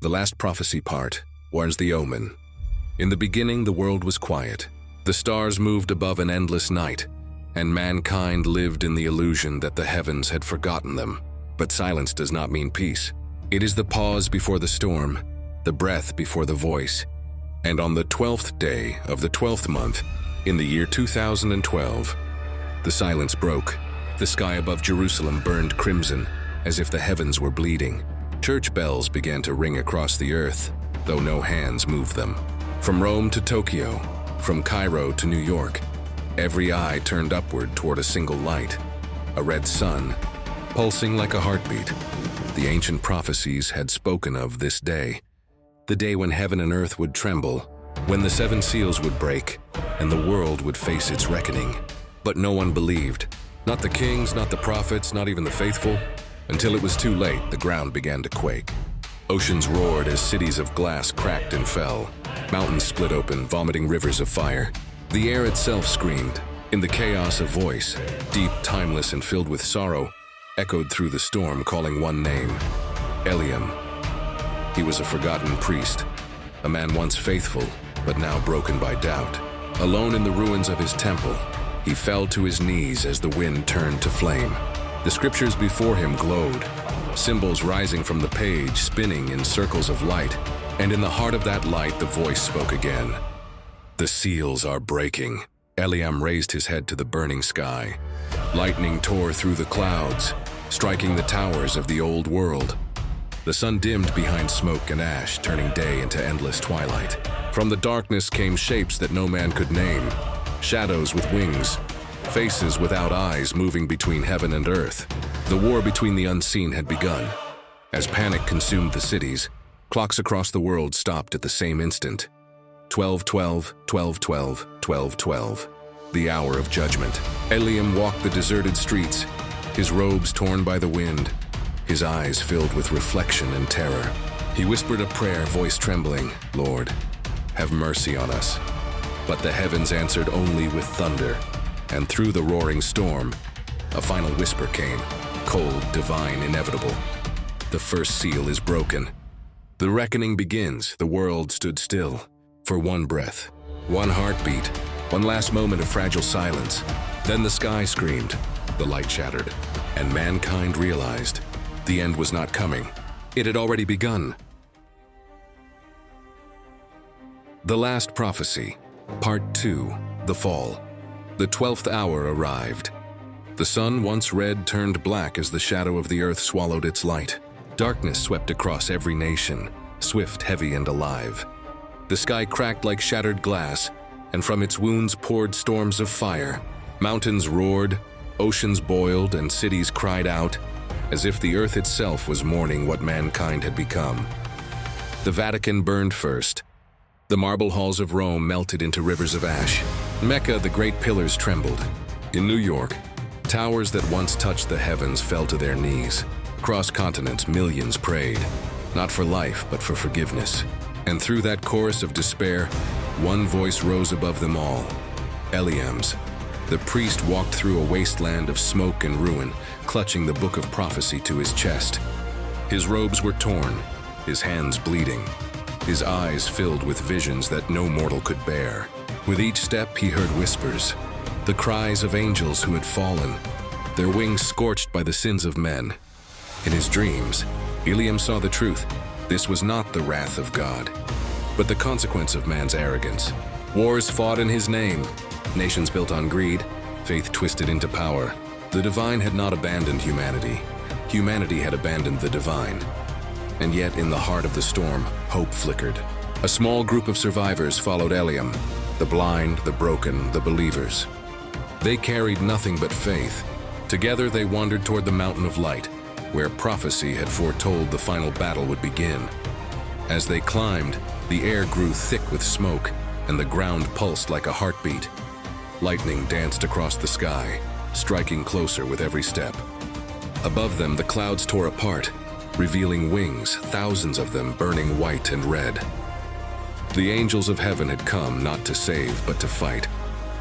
The last prophecy part was the Omen. In the beginning, the world was quiet. The stars moved above an endless night, and mankind lived in the illusion that the heavens had forgotten them. But silence does not mean peace. It is the pause before the storm, the breath before the voice. And on the 12th day of the 12th month, in the year 2012, the silence broke. The sky above Jerusalem burned crimson, as if the heavens were bleeding. Church bells began to ring across the earth, though no hands moved them. From Rome to Tokyo, from Cairo to New York, every eye turned upward toward a single light, a red sun, pulsing like a heartbeat. The ancient prophecies had spoken of this day, the day when heaven and earth would tremble, when the 7 seals would break, and the world would face its reckoning. But no one believed. Not the kings, not the prophets, not even the faithful. Until it was too late, the ground began to quake. Oceans roared as cities of glass cracked and fell. Mountains split open, vomiting rivers of fire. The air itself screamed. In the chaos, a voice, deep, timeless, and filled with sorrow, echoed through the storm, calling one name: Eliam. He was a forgotten priest, a man once faithful, but now broken by doubt. Alone in the ruins of his temple, he fell to his knees as the wind turned to flame. The scriptures before him glowed, symbols rising from the page, spinning in circles of light. And in the heart of that light, the voice spoke again. The seals are breaking. Eliam raised his head to the burning sky. Lightning tore through the clouds, striking the towers of the old world. The sun dimmed behind smoke and ash, turning day into endless twilight. From the darkness came shapes that no man could name, shadows with wings, faces without eyes moving between heaven and earth. The war between the unseen had begun. As panic consumed the cities, clocks across the world stopped at the same instant. 12:12, 12:12, 12:12. The hour of judgment. Eliam walked the deserted streets, his robes torn by the wind, his eyes filled with reflection and terror. He whispered a prayer, voice trembling, "Lord, have mercy on us." But the heavens answered only with thunder, and through the roaring storm, a final whisper came, cold, divine, inevitable. The first seal is broken. The reckoning begins. The world stood still for one breath, one heartbeat, one last moment of fragile silence. Then the sky screamed, the light shattered, and mankind realized the end was not coming. It had already begun. The Last Prophecy, Part 2, The Fall. The 12th hour arrived. The sun, once red, turned black as the shadow of the earth swallowed its light. Darkness swept across every nation, swift, heavy, and alive. The sky cracked like shattered glass, and from its wounds poured storms of fire. Mountains roared, oceans boiled, and cities cried out, as if the earth itself was mourning what mankind had become. The Vatican burned first. The marble halls of Rome melted into rivers of ash. Mecca, the great pillars trembled. In New York, towers that once touched the heavens fell to their knees. Across continents, millions prayed, not for life, but for forgiveness. And through that chorus of despair, one voice rose above them all, Eliam's. The priest walked through a wasteland of smoke and ruin, clutching the book of prophecy to his chest. His robes were torn, his hands bleeding, his eyes filled with visions that no mortal could bear. With each step, he heard whispers, the cries of angels who had fallen, their wings scorched by the sins of men. In his dreams, Eliam saw the truth. This was not the wrath of God, but the consequence of man's arrogance. Wars fought in his name, nations built on greed, faith twisted into power. The divine had not abandoned humanity. Humanity had abandoned the divine. And yet, in the heart of the storm, hope flickered. A small group of survivors followed Eliam, the blind, the broken, the believers. They carried nothing but faith. Together they wandered toward the mountain of light, where prophecy had foretold the final battle would begin. As they climbed, the air grew thick with smoke, and the ground pulsed like a heartbeat. Lightning danced across the sky, striking closer with every step. Above them, the clouds tore apart, revealing wings, thousands of them burning white and red. The angels of heaven had come not to save, but to fight.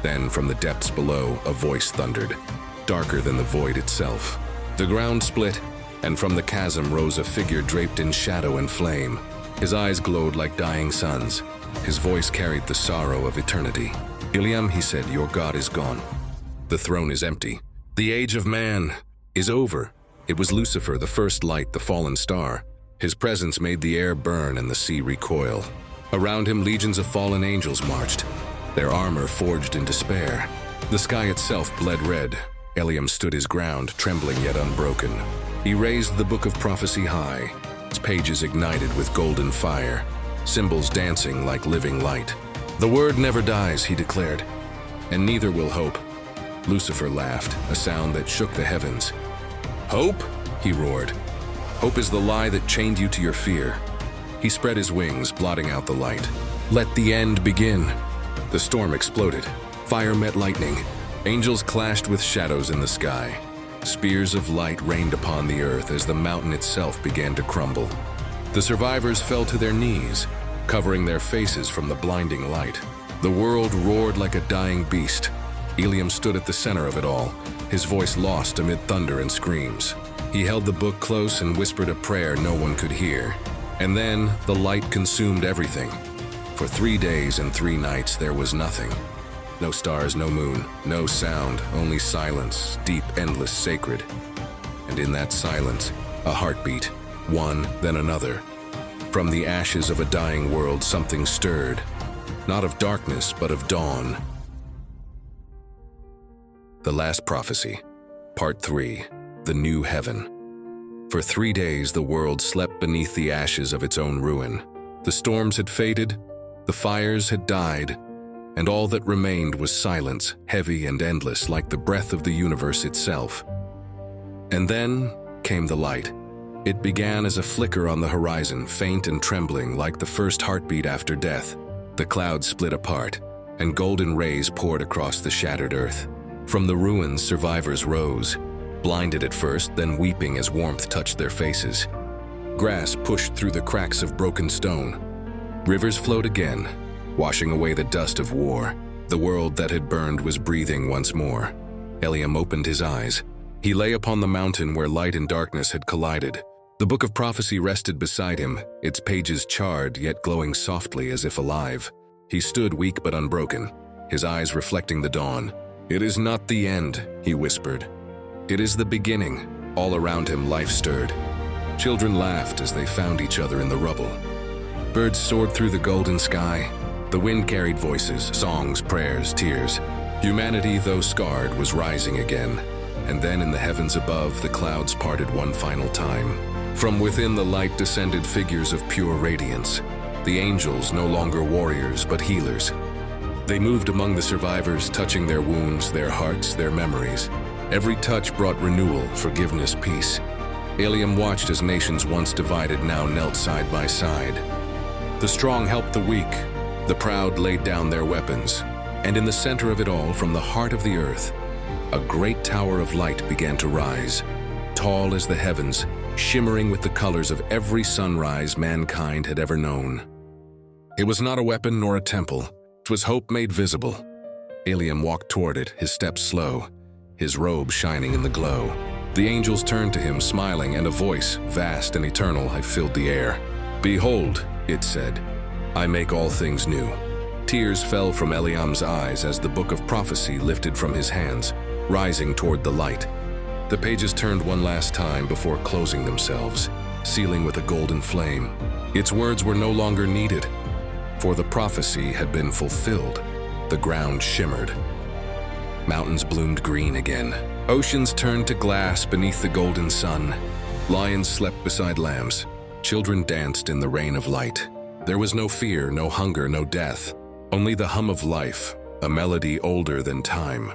Then, from the depths below, a voice thundered, darker than the void itself. The ground split, and from the chasm rose a figure draped in shadow and flame. His eyes glowed like dying suns. His voice carried the sorrow of eternity. "Eliam," he said, "your God is gone. The throne is empty. The age of man is over." It was Lucifer, the first light, the fallen star. His presence made the air burn and the sea recoil. Around him, legions of fallen angels marched, their armor forged in despair. The sky itself bled red. Eliam stood his ground, trembling yet unbroken. He raised the book of prophecy high, its pages ignited with golden fire, symbols dancing like living light. "The word never dies," he declared, "and neither will hope." Lucifer laughed, a sound that shook the heavens. "Hope?" he roared. "Hope is the lie that chained you to your fear." He spread his wings, blotting out the light. "Let the end begin." The storm exploded. Fire met lightning. Angels clashed with shadows in the sky. Spears of light rained upon the earth as the mountain itself began to crumble. The survivors fell to their knees, covering their faces from the blinding light. The world roared like a dying beast. Eliam stood at the center of it all, his voice lost amid thunder and screams. He held the book close and whispered a prayer no one could hear. And then the light consumed everything. For 3 days and 3 nights there was nothing. No stars, no moon, no sound, only silence, deep, endless, sacred. And in that silence, a heartbeat, one, then another. From the ashes of a dying world, something stirred, not of darkness, but of dawn. The Last Prophecy, Part 3, The New Heaven. For 3 days, the world slept beneath the ashes of its own ruin. The storms had faded, the fires had died, and all that remained was silence, heavy and endless like the breath of the universe itself. And then came the light. It began as a flicker on the horizon, faint and trembling like the first heartbeat after death. The clouds split apart, and golden rays poured across the shattered earth. From the ruins, survivors rose, blinded at first, then weeping as warmth touched their faces. Grass pushed through the cracks of broken stone. Rivers flowed again, washing away the dust of war. The world that had burned was breathing once more. Eliam opened his eyes. He lay upon the mountain where light and darkness had collided. The book of prophecy rested beside him, its pages charred yet glowing softly as if alive. He stood weak but unbroken, his eyes reflecting the dawn. "It is not the end," he whispered. "It is the beginning." All around him life stirred. Children laughed as they found each other in the rubble. Birds soared through the golden sky. The wind carried voices, songs, prayers, tears. Humanity, though scarred, was rising again. And then in the heavens above, the clouds parted one final time. From within the light descended figures of pure radiance. The angels, no longer warriors, but healers. They moved among the survivors, touching their wounds, their hearts, their memories. Every touch brought renewal, forgiveness, peace. Eliam watched as nations once divided now knelt side by side. The strong helped the weak, the proud laid down their weapons. And in the center of it all, from the heart of the earth, a great tower of light began to rise, tall as the heavens, shimmering with the colors of every sunrise mankind had ever known. It was not a weapon nor a temple. It was hope made visible. Eliam walked toward it, his steps slow, his robe shining in the glow. The angels turned to him, smiling, and a voice, vast and eternal, filled the air. "Behold," it said, "I make all things new." Tears fell from Eliam's eyes as the book of prophecy lifted from his hands, rising toward the light. The pages turned one last time before closing themselves, sealing with a golden flame. Its words were no longer needed, for the prophecy had been fulfilled. The ground shimmered. Mountains bloomed green again. Oceans turned to glass beneath the golden sun. Lions slept beside lambs. Children danced in the rain of light. There was no fear, no hunger, no death. Only the hum of life, a melody older than time.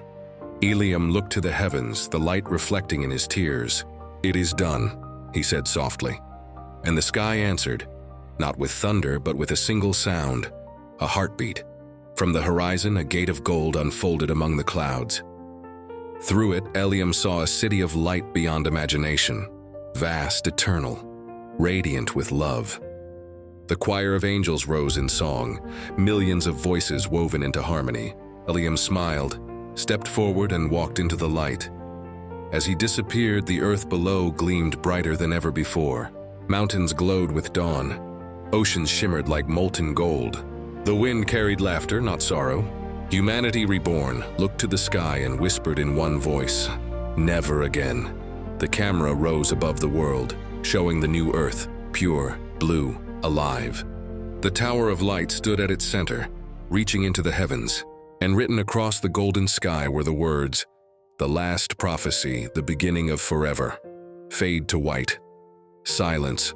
Eliam looked to the heavens, the light reflecting in his tears. "It is done," he said softly. And the sky answered, not with thunder, but with a single sound, a heartbeat. From the horizon, a gate of gold unfolded among the clouds. Through it, Eliam saw a city of light beyond imagination, vast, eternal, radiant with love. The choir of angels rose in song, millions of voices woven into harmony. Eliam smiled, stepped forward, and walked into the light. As he disappeared, the earth below gleamed brighter than ever before. Mountains glowed with dawn. Oceans shimmered like molten gold. The wind carried laughter, not sorrow. Humanity reborn looked to the sky and whispered in one voice, "Never again." The camera rose above the world, showing the new Earth, pure, blue, alive. The Tower of Light stood at its center, reaching into the heavens, and written across the golden sky were the words, "The last prophecy, the beginning of forever." Fade to white. Silence.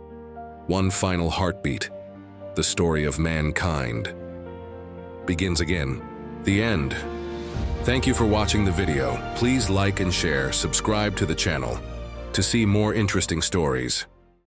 One final heartbeat. The story of mankind begins again. The end. Thank you for watching the video. Please like and share, subscribe to the channel to see more interesting stories.